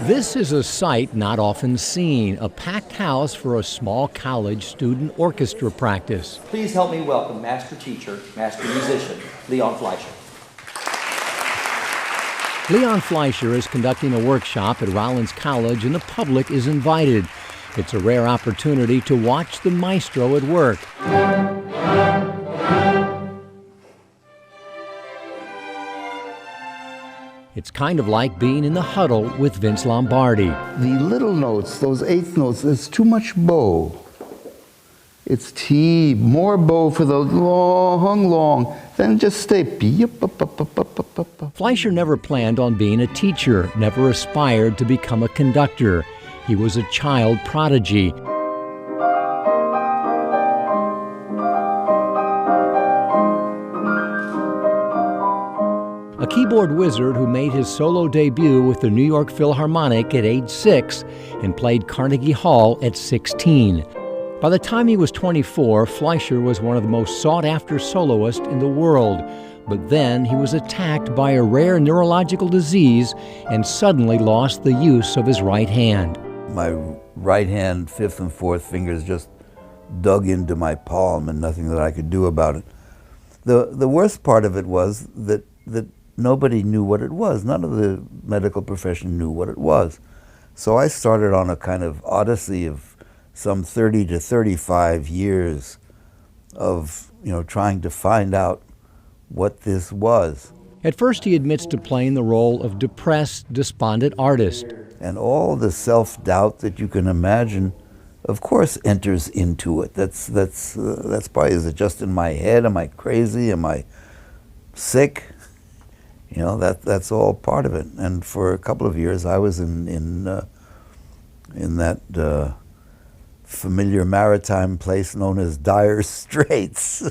This is a sight not often seen, a packed house for a small college student orchestra practice. Please help me welcome master teacher, master musician, Leon Fleisher. Leon Fleisher is conducting a workshop at Rollins College and the public is invited. It's a rare opportunity to watch the maestro at work. It's kind of like being in the huddle with Vince Lombardi. The little notes, those eighth notes, there's too much bow. It's T, more bow for the long, then just stay. Fleisher never planned on being a teacher, never aspired to become a conductor. He was a child prodigy. A keyboard wizard who made his solo debut with the New York Philharmonic at age 6 and played Carnegie Hall at 16. By the time he was 24, Fleischer was one of the most sought-after soloists in the world. But then he was attacked by a rare neurological disease and suddenly lost the use of his right hand. My right hand, fifth and fourth fingers just dug into my palm and nothing that I could do about it. The worst part of it was that nobody knew what it was. None of the medical profession knew what it was. So I started on a kind of odyssey of some 30 to 35 years of, trying to find out what this was. At first he admits to playing the role of depressed, despondent artist. And all the self-doubt that you can imagine, of course, enters into it. That's probably, is it just in my head? Am I crazy? Am I sick? That's all part of it. And for a couple of years I was in that familiar maritime place known as Dire Straits.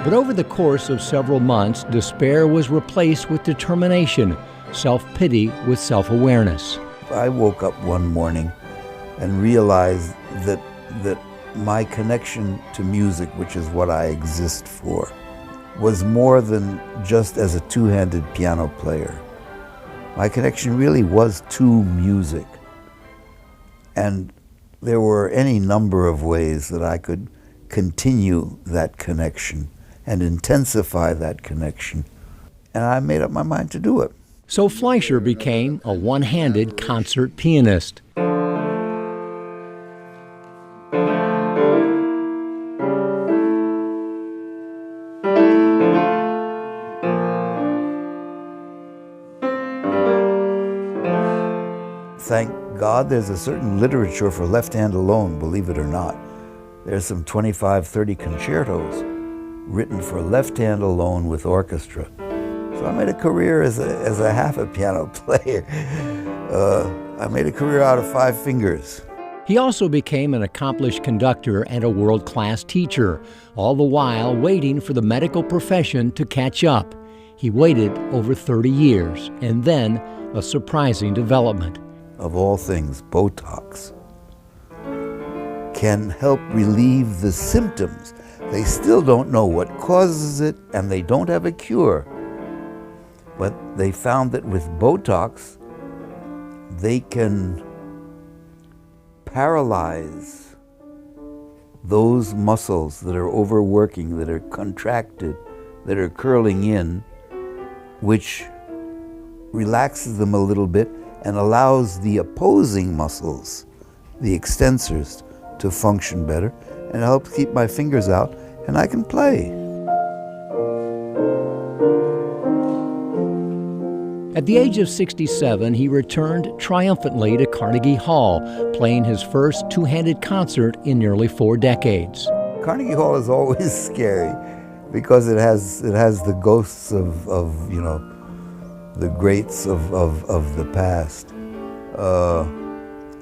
But over the course of several months, despair was replaced with determination, self-pity with self-awareness. I woke up one morning and realized that my connection to music, which is what I exist for, was more than just as a two-handed piano player. My connection really was to music. And there were any number of ways that I could continue that connection and intensify that connection. And I made up my mind to do it. So Fleischer became a one-handed concert pianist. Thank God there's a certain literature for left hand alone, believe it or not. There's some 25, 30 concertos written for left hand alone with orchestra. So I made a career as a half a piano player. I made a career out of 5 fingers. He also became an accomplished conductor and a world-class teacher, all the while waiting for the medical profession to catch up. He waited over 30 years, and then a surprising development. Of all things, Botox can help relieve the symptoms. They still don't know what causes it, and they don't have a cure. But they found that with Botox, they can paralyze those muscles that are overworking, that are contracted, that are curling in, which relaxes them a little bit and allows the opposing muscles, the extensors, to function better, and it helps keep my fingers out, and I can play. At the age of 67, he returned triumphantly to Carnegie Hall, playing his first two-handed concert in nearly 4 decades. Carnegie Hall is always scary because it has the ghosts of the greats of the past.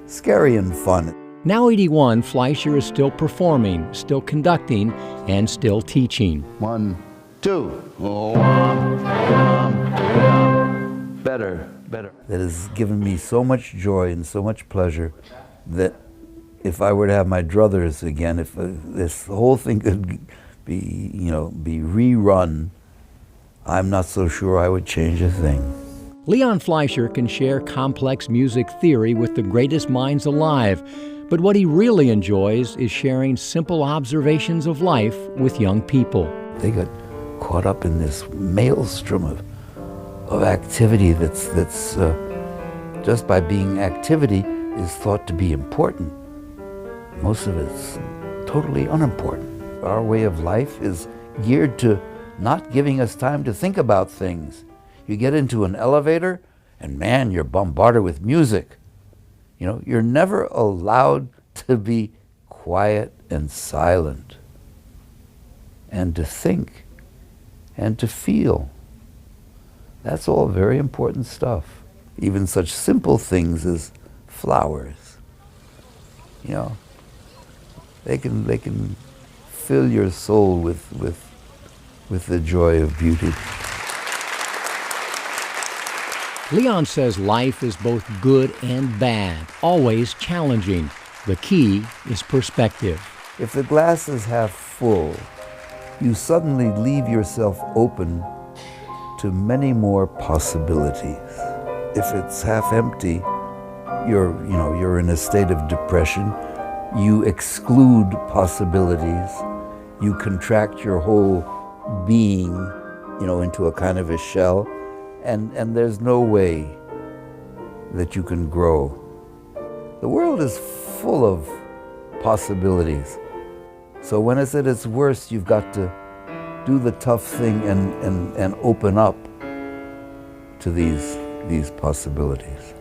Scary and fun. Now 81, Fleischer is still performing, still conducting, and still teaching. 1, 2. Better. That has given me so much joy and so much pleasure that if I were to have my druthers again, if this whole thing could be rerun, I'm not so sure I would change a thing. Leon Fleisher can share complex music theory with the greatest minds alive, but what he really enjoys is sharing simple observations of life with young people. They got caught up in this maelstrom of activity that's just by being activity is thought to be important. Most of it's totally unimportant. Our way of life is geared to not giving us time to think about things. You get into an elevator and man, you're bombarded with music. You know, you're never allowed to be quiet and silent and to think and to feel. That's all very important stuff. Even such simple things as flowers. You know, they can fill your soul with the joy of beauty. Leon says life is both good and bad, always challenging. The key is perspective. If the glass is half full, you suddenly leave yourself open to many more possibilities. If it's half empty, you're in a state of depression. You exclude possibilities. You contract your whole being, into a kind of a shell, and there's no way that you can grow. The world is full of possibilities. So when it's at its worst, you've got to do the tough thing and open up to these possibilities.